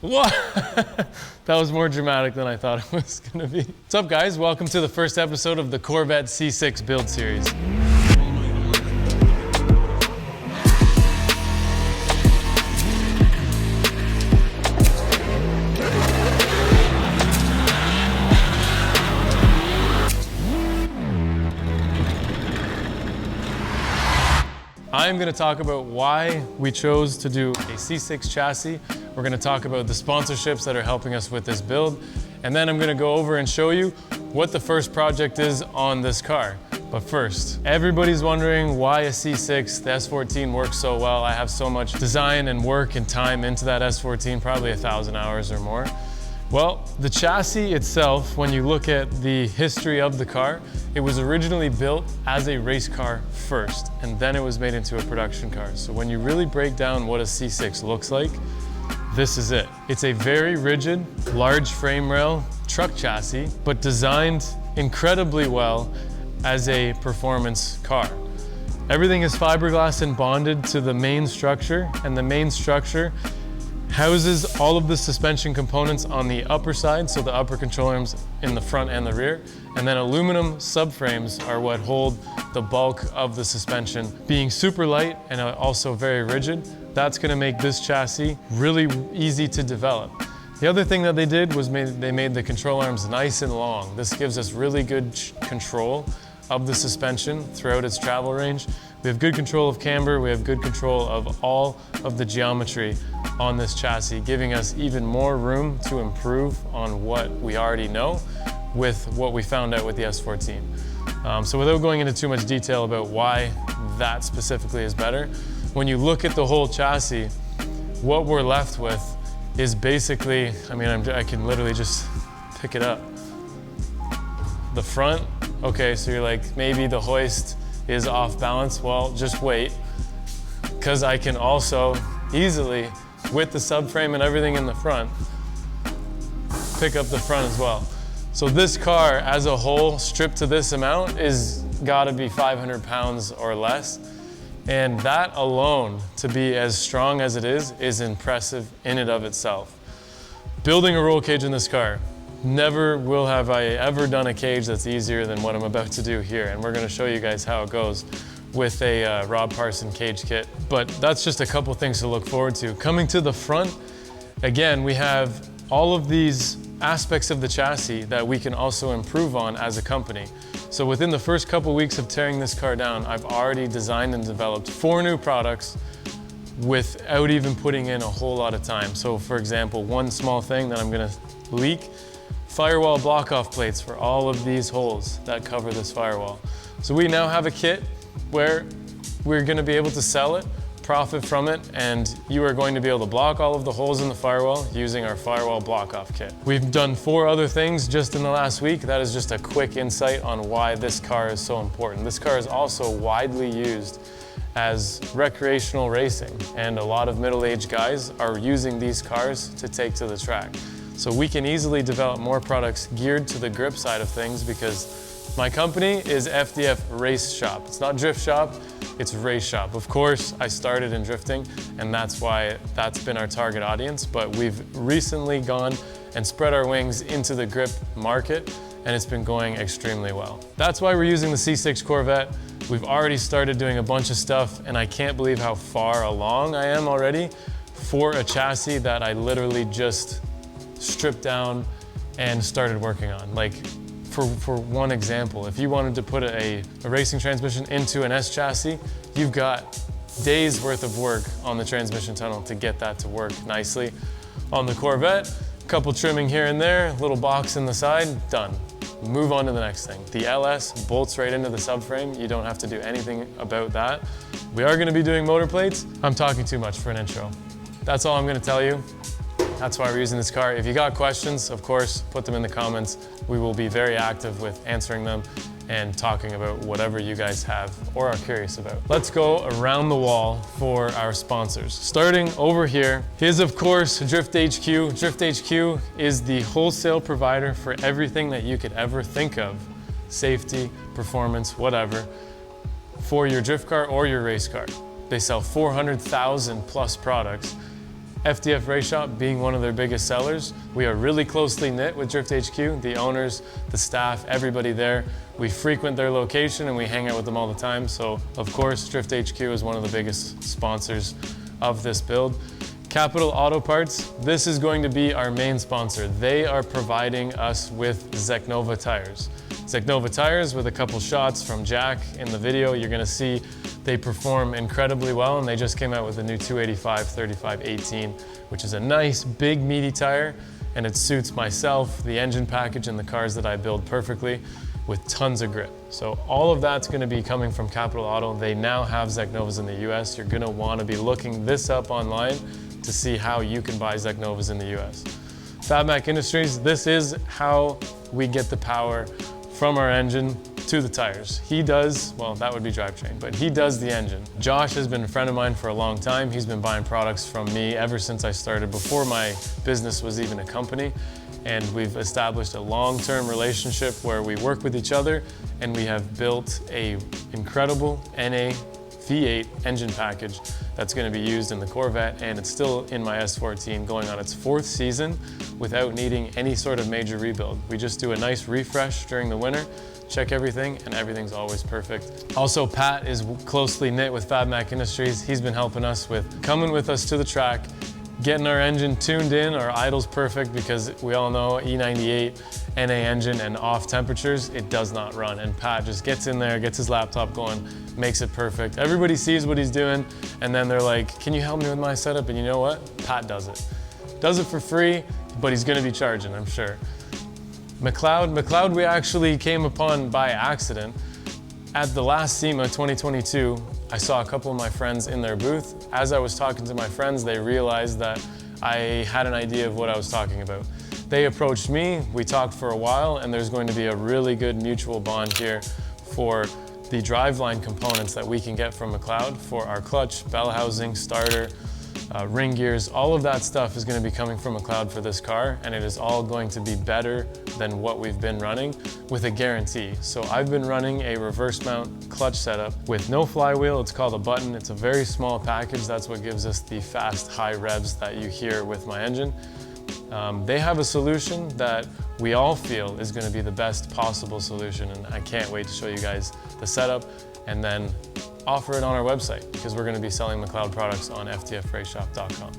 What? That was more dramatic than I thought it was gonna be. What's up, guys? Welcome to the first episode of the Corvette C6 build series. I'm going to talk about why we chose to do a C6 chassis. We're going to talk about the sponsorships that are helping us with this build. And then I'm going to go over and show you what the first project is on this car. But first, everybody's wondering why a C6, the S14 works so well. I have so much design and work and time into that S14, probably 1,000 hours or more. Well, the chassis itself, when you look at the history of the car, it was originally built as a race car first, and then it was made into a production car. So when you really break down what a C6 looks like, this is it. It's a very rigid, large frame rail truck chassis, but designed incredibly well as a performance car. Everything is fiberglass and bonded to the main structure, and the main structure houses all of the suspension components on the upper side, so the upper control arms in the front and the rear, and then aluminum subframes are what hold the bulk of the suspension. Being super light and also very rigid, that's going to make this chassis really easy to develop. The other thing that they did was they made the control arms nice and long. This gives us really good control of the suspension throughout its travel range. We have good control of camber, we have good control of all of the geometry on this chassis, giving us even more room to improve on what we already know with what we found out with the S14. So without going into too much detail about why that specifically is better, when you look at the whole chassis, what we're left with is basically, I can literally just pick it up. The front, okay, so you're like, maybe the hoist is off balance. Well, just wait, because I can also easily, with the subframe and everything in the front, pick up the front as well. So this car as a whole, stripped to this amount, is gotta be 500 pounds or less. And that alone, to be as strong as it is impressive in and of itself. Building a roll cage in this car, never will have I ever done a cage that's easier than what I'm about to do here. And we're gonna show you guys how it goes with a Rob Parson cage kit. But that's just a couple things to look forward to. Coming to the front, again, we have all of these aspects of the chassis that we can also improve on as a company. So within the first couple weeks of tearing this car down, I've already designed and developed 4 new products without even putting in a whole lot of time. So for example, one small thing that I'm gonna leak, firewall block-off plates for all of these holes that cover this firewall. So we now have a kit where we're going to be able to sell it, profit from it, and you are going to be able to block all of the holes in the firewall using our firewall block-off kit. We've done 4 other things just in the last week. That is just a quick insight on why this car is so important. This car is also widely used as recreational racing, and a lot of middle-aged guys are using these cars to take to the track. So we can easily develop more products geared to the grip side of things, because my company is FDF Raceshop. It's not Drift Shop, it's Race Shop. Of course, I started in drifting, and that's why that's been our target audience, but we've recently gone and spread our wings into the grip market, and it's been going extremely well. That's why we're using the C6 Corvette. We've already started doing a bunch of stuff, and I can't believe how far along I am already for a chassis that I literally just stripped down and started working on. Like, for one example, if you wanted to put a racing transmission into an S chassis, you've got days worth of work on the transmission tunnel to get that to work nicely. On the Corvette, a couple trimming here and there, little box in the side, done. Move on to the next thing. The LS bolts right into the subframe. You don't have to do anything about that. We are going to be doing motor plates. I'm talking too much for an intro. That's all I'm going to tell you. That's why we're using this car. If you got questions, of course, put them in the comments. We will be very active with answering them and talking about whatever you guys have or are curious about. Let's go around the wall for our sponsors. Starting over here is, of course, Drift HQ. Drift HQ is the wholesale provider for everything that you could ever think of, safety, performance, whatever, for your drift car or your race car. They sell 400,000 plus products. FDF Raceshop being one of their biggest sellers. We are really closely knit with Drift HQ, the owners, the staff, everybody there. We frequent their location and we hang out with them all the time. So of course, Drift HQ is one of the biggest sponsors of this build. Capital Auto Parts, this is going to be our main sponsor. They are providing us with Zeknova tires. Zeknova tires, with a couple shots from Jack in the video, you're gonna see they perform incredibly well, and they just came out with a new 285/35/18, which is a nice, big, meaty tire, and it suits myself, the engine package, and the cars that I build perfectly with tons of grip. So all of that's gonna be coming from Capital Auto. They now have Zeknovas in the US. You're gonna wanna be looking this up online to see how you can buy Zeknovas in the US. Fabmac Industries, this is how we get the power from our engine to the tires. He does, well, that would be drivetrain, but he does the engine. Josh has been a friend of mine for a long time. He's been buying products from me ever since I started, before my business was even a company. And we've established a long-term relationship where we work with each other, and we have built an incredible NA V8 engine package that's going to be used in the Corvette, and it's still in my S14 going on its 4th season without needing any sort of major rebuild. We just do a nice refresh during the winter, check everything, and everything's always perfect. Also, Pat is closely knit with Fabmac Industries. He's been helping us with coming with us to the track, getting our engine tuned in, our idle's perfect, because we all know E98 NA engine and off temperatures, it does not run. And Pat just gets in there, gets his laptop going, makes it perfect. Everybody sees what he's doing, and then they're like, can you help me with my setup? And you know what? Pat does it. Does it for free, but he's gonna be charging, I'm sure. McLeod we actually came upon by accident. At the last SEMA 2022, I saw a couple of my friends in their booth. As I was talking to my friends, they realized that I had an idea of what I was talking about. They approached me, we talked for a while, and there's going to be a really good mutual bond here for the driveline components that we can get from McLeod for our clutch, bell housing, starter, ring gears. All of that stuff is going to be coming from McLeod for this car, and it is all going to be better than what we've been running with a guarantee. So I've been running a reverse mount clutch setup with no flywheel. It's called a button. It's a very small package. That's what gives us the fast high revs that you hear with my engine. They have a solution that we all feel is going to be the best possible solution, and I can't wait to show you guys the setup and then offer it on our website, because we're going to be selling McLeod products on FDFRaceshop.com.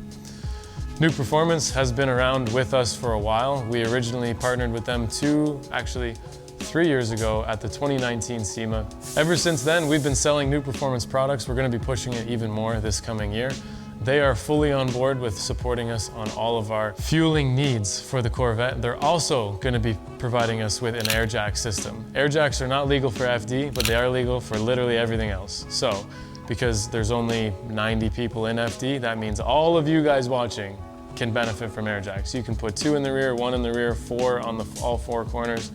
Nuke Performance has been around with us for a while. We originally partnered with them 3 years ago at the 2019 SEMA. Ever since then, we've been selling Nuke Performance products. We're going to be pushing it even more this coming year. They are fully on board with supporting us on all of our fueling needs for the Corvette. They're also going to be providing us with an air jack system. Air jacks are not legal for FD, but they are legal for literally everything else. So, because there's only 90 people in FD, that means all of you guys watching can benefit from air jacks. You can put 2 in the rear, 1 in the rear, 4 on all 4 corners.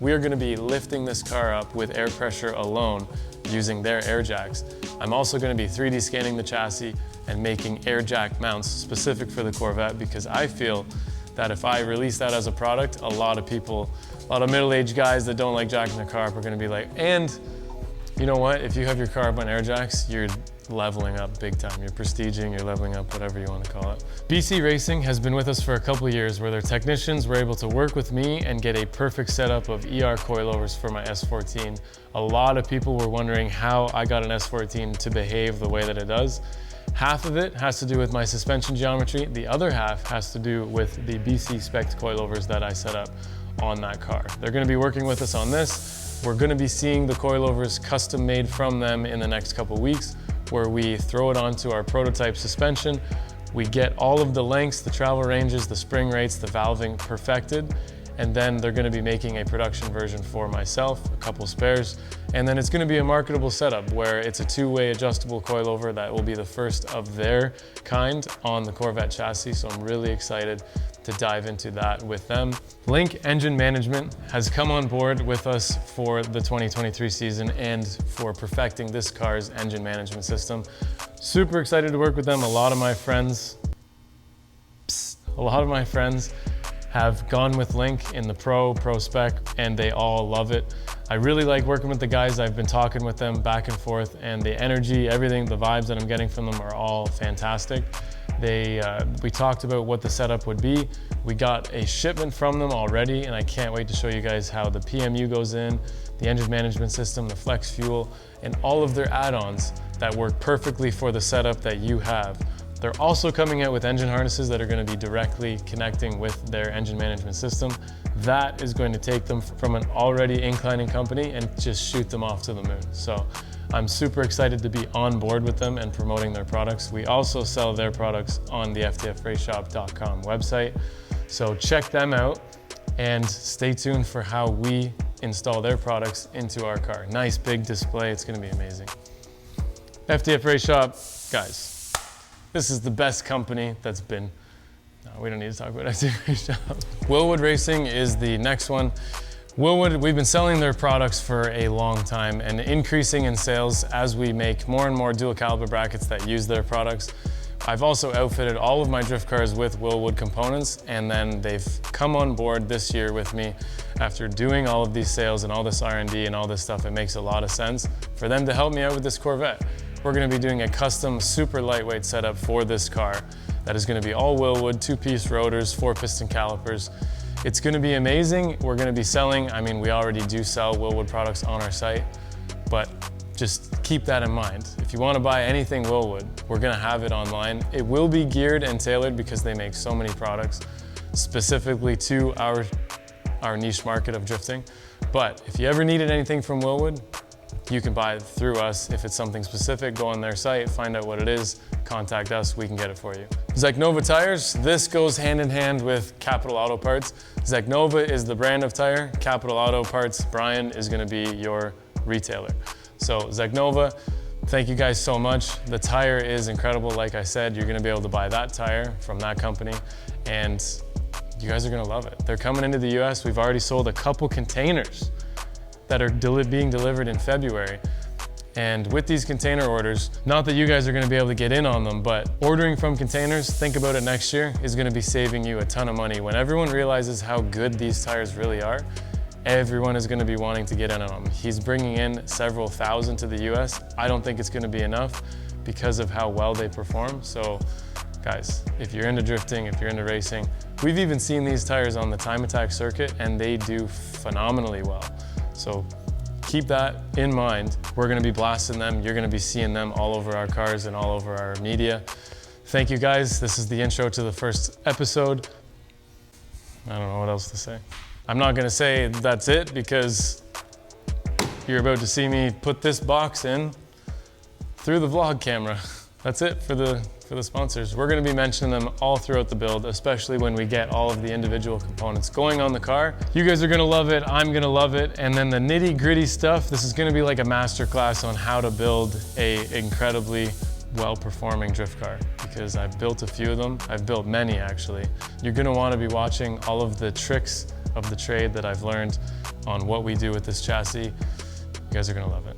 We are going to be lifting this car up with air pressure alone using their air jacks. I'm also going to be 3D scanning the chassis and making air jack mounts specific for the Corvette, because I feel that if I release that as a product, a lot of middle-aged guys that don't like jacking their car up are going to be like, and you know what? If you have your car up on air jacks, you're leveling up big time. You're prestiging, you're leveling up, whatever you want to call it. BC Racing has been with us for a couple of years, where their technicians were able to work with me and get a perfect setup of ER coilovers for my S14. A lot of people were wondering how I got an S14 to behave the way that it does. Half of it has to do with my suspension geometry. The other half has to do with the BC spec coilovers that I set up on that car. They're going to be working with us on this. We're going to be seeing the coilovers custom made from them in the next couple weeks, where we throw it onto our prototype suspension. We get all of the lengths, the travel ranges, the spring rates, the valving perfected, and then they're going to be making a production version for myself, a couple spares, and then it's going to be a marketable setup where it's a 2-way adjustable coilover that will be the first of their kind on the Corvette chassis, so I'm really excited to dive into that with them. Link Engine Management has come on board with us for the 2023 season and for perfecting this car's engine management system. Super excited to work with them. A lot of my friends have gone with Link in the Pro spec, and they all love it. I really like working with the guys. I've been talking with them back and forth, and the energy, everything, the vibes that I'm getting from them are all fantastic. We talked about what the setup would be. We got a shipment from them already, and I can't wait to show you guys how the PMU goes in, the engine management system, the flex fuel, and all of their add-ons that work perfectly for the setup that you have. They're also coming out with engine harnesses that are going to be directly connecting with their engine management system. That is going to take them from an already inclining company and just shoot them off to the moon. So I'm super excited to be on board with them and promoting their products. We also sell their products on the FDFRaceshop.com website. So check them out and stay tuned for how we install their products into our car. Nice big display, it's gonna be amazing. FDF Raceshop, guys, this is the best company that's been. No, we don't need to talk about FDF Raceshop. Wilwood Racing is the next one. Wilwood, we've been selling their products for a long time and increasing in sales as we make more and more dual caliber brackets that use their products. I've also outfitted all of my drift cars with Wilwood components, and then they've come on board this year with me. After doing all of these sales and all this R&D and all this stuff, it makes a lot of sense for them to help me out with this Corvette. We're gonna be doing a custom super lightweight setup for this car that is gonna be all Wilwood, 2-piece rotors, 4-piston calipers. It's gonna be amazing. We're gonna be selling, I mean, we already do sell Wilwood products on our site, but just keep that in mind. If you wanna buy anything Wilwood, we're gonna have it online. It will be geared and tailored because they make so many products specifically to our niche market of drifting. But if you ever needed anything from Wilwood, you can buy it through us. If it's something specific, go on their site, find out what it is, contact us, we can get it for you. Zeknova tires, this goes hand in hand with Capital Auto Parts. Zeknova is the brand of tire, Capital Auto Parts, Brian is gonna be your retailer. So Zeknova, thank you guys so much. The tire is incredible. Like I said, you're gonna be able to buy that tire from that company, and you guys are gonna love it. They're coming into the US. We've already sold a couple containers that are being delivered in February. And with these container orders, not that you guys are gonna be able to get in on them, but ordering from containers, think about it next year, is gonna be saving you a ton of money. When everyone realizes how good these tires really are, everyone is gonna be wanting to get in on them. He's bringing in several thousand to the US. I don't think it's gonna be enough because of how well they perform. So guys, if you're into drifting, if you're into racing, we've even seen these tires on the time attack circuit and they do phenomenally well. So keep that in mind. We're gonna be blasting them. You're gonna be seeing them all over our cars and all over our media. Thank you guys. This is the intro to the first episode. I don't know what else to say. I'm not gonna say that's it because you're about to see me put this box in through the vlog camera. That's it for the sponsors. We're gonna be mentioning them all throughout the build, especially when we get all of the individual components going on the car. You guys are gonna love it, I'm gonna love it. And then the nitty gritty stuff, this is gonna be like a masterclass on how to build a incredibly well-performing drift car, because I've built a few of them. I've built many actually. You're gonna wanna be watching all of the tricks of the trade that I've learned on what we do with this chassis. You guys are gonna love it.